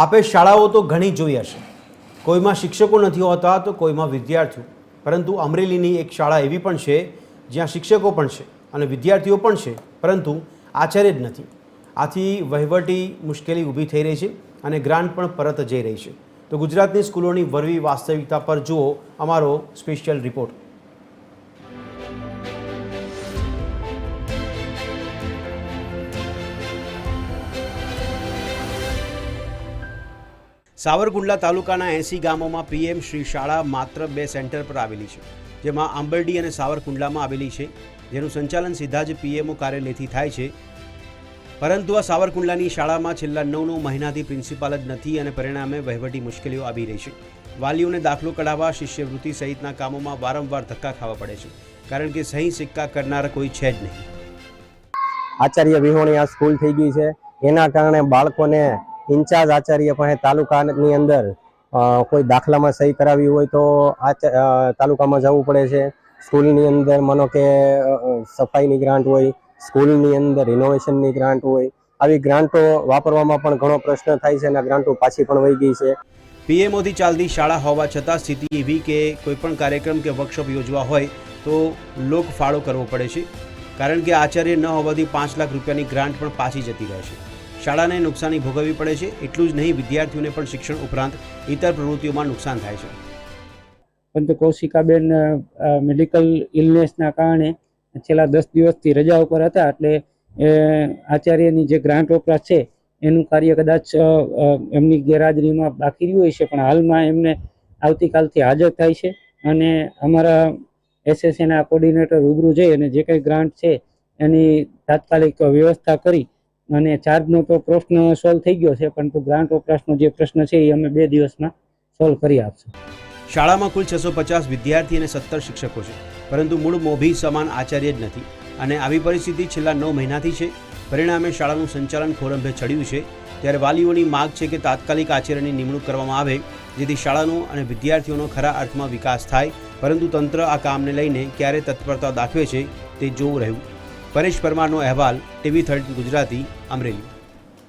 આપે શાળાઓ તો ઘણી જોઈ હશે, કોઈમાં શિક્ષકો નથી હોતા તો કોઈમાં વિદ્યાર્થીઓ, પરંતુ અમરેલીની એક શાળા એવી પણ છે જ્યાં શિક્ષકો પણ છે અને વિદ્યાર્થીઓ પણ છે, પરંતુ આચાર્ય જ નથી. આથી વહીવટી મુશ્કેલી ઊભી થઈ રહી છે અને ગ્રાન્ટ પણ પરત જઈ રહી છે. તો ગુજરાતની સ્કૂલોની વરવી વાસ્તવિકતા પર જુઓ અમારો સ્પેશિયલ રિપોર્ટ. સાવરકુંડલા તાલુકાના 80 ગામોમાં પીએમ શ્રી શાળા માત્ર 2 સેન્ટર પર આવેલી છે, જેમાં આંબરડી અને સાવરકુંડલામાં આવેલી છે, જેનું સંચાલન સીધા જ પીએમઓ કાર્યાલયથી થાય છે. પરંતુ આ સાવરકુંડલાની શાળામાં છેલ્લા 9 મહિનાથી પ્રિન્સિપાલ જ નથી અને પરિણામે વહીવટી મુશ્કેલીઓ આવી રહી છે. વાલીઓને દાખલો કઢાવવા, શિષ્યવૃત્તિ સહિતના કામોમાં વારંવાર ધક્કા ખાવા પડે છે, કારણ કે સહી સિક્કા કરનાર કોઈ છે જ નહીં. આચાર્ય વિહોણી આ સ્કૂલ થઈ ગઈ છે, એના કારણે બાળકોને ઇન્ચાર્જ આચાર્ય પાસે તાલુકાની અંદર કોઈ દાખલામાં સહી કરાવી હોય તો તાલુકામાં જવું પડે છે. સ્કૂલની અંદર માનો કે સફાઈની ગ્રાન્ટ હોય, સ્કૂલની અંદર રિનોવેશનની ગ્રાન્ટ હોય, આવી ગ્રાન્ટો વાપરવામાં પણ ઘણો પ્રશ્ન થાય છે અને ગ્રાન્ટો પાછી પણ વહી ગઈ છે. પીએમઓથી ચાલતી શાળા હોવા છતાં સ્થિતિ એવી કે કોઈપણ કાર્યક્રમ કે વર્કશોપ યોજવા હોય તો લોકફાળો કરવો પડે છે, કારણ કે આચાર્ય ન હોવાથી 5 લાખ રૂપિયાની ગ્રાન્ટ પણ પાછી જતી રહે છે. શાળાને નુકસાની ભોગવવી પડે છે. એટલું જ નહીં, વિદ્યાર્થીઓને પણ શિક્ષણ ઉપરાંત ઇતર પ્રવૃત્તિઓમાં નુકસાન થાય છે. પરંતુ કૌશિકાબેન મેડિકલ ઇલનેસના કારણે છેલ્લા 10 દિવસથી રજા ઉપર હતા, એટલે આચાર્યની જે ગ્રાન્ટ વપરાશ છે એનું કાર્ય કદાચ એમની ગેરહાજરીમાં બાકી રહ્યું હોય છે, પણ હાલમાં એમને આવતીકાલથી હાજર થાય છે અને અમારા એસએસએના કોર્ડિનેટર રૂબરૂ જઈ અને જે કંઈ ગ્રાન્ટ છે એની તાત્કાલિક વ્યવસ્થા કરી અને ચાર્જનો તો પ્રશ્ન સોલ્વ થઈ ગયો છે, પરંતુ ગ્રાન્ટ વપરાશનો જે પ્રશ્ન છે એ અમે 2 દિવસમાં સોલ્વ કરી આપશું. શાળામાં કુલ 650 વિદ્યાર્થી અને 17 શિક્ષકો છે, પરંતુ મૂળ મોભી સમાન આચાર્ય જ નથી અને આવી પરિસ્થિતિ છેલ્લા 9 મહિનાથી છે. પરિણામે શાળાનું સંચાલન ખોરંભે ચડ્યું છે. ત્યારે વાલીઓની માગ છે કે તાત્કાલિક આચાર્યની નિમણૂક કરવામાં આવે, જેથી શાળાનો અને વિદ્યાર્થીઓનો ખરા અર્થમાં વિકાસ થાય, પરંતુ તંત્ર આ કામને લઈને ક્યારે તત્પરતા દાખવે છે તે જોવું રહ્યું. પરેશ પરમારનો અહેવાલ, TV13 ગુજરાતી, અમરેલી.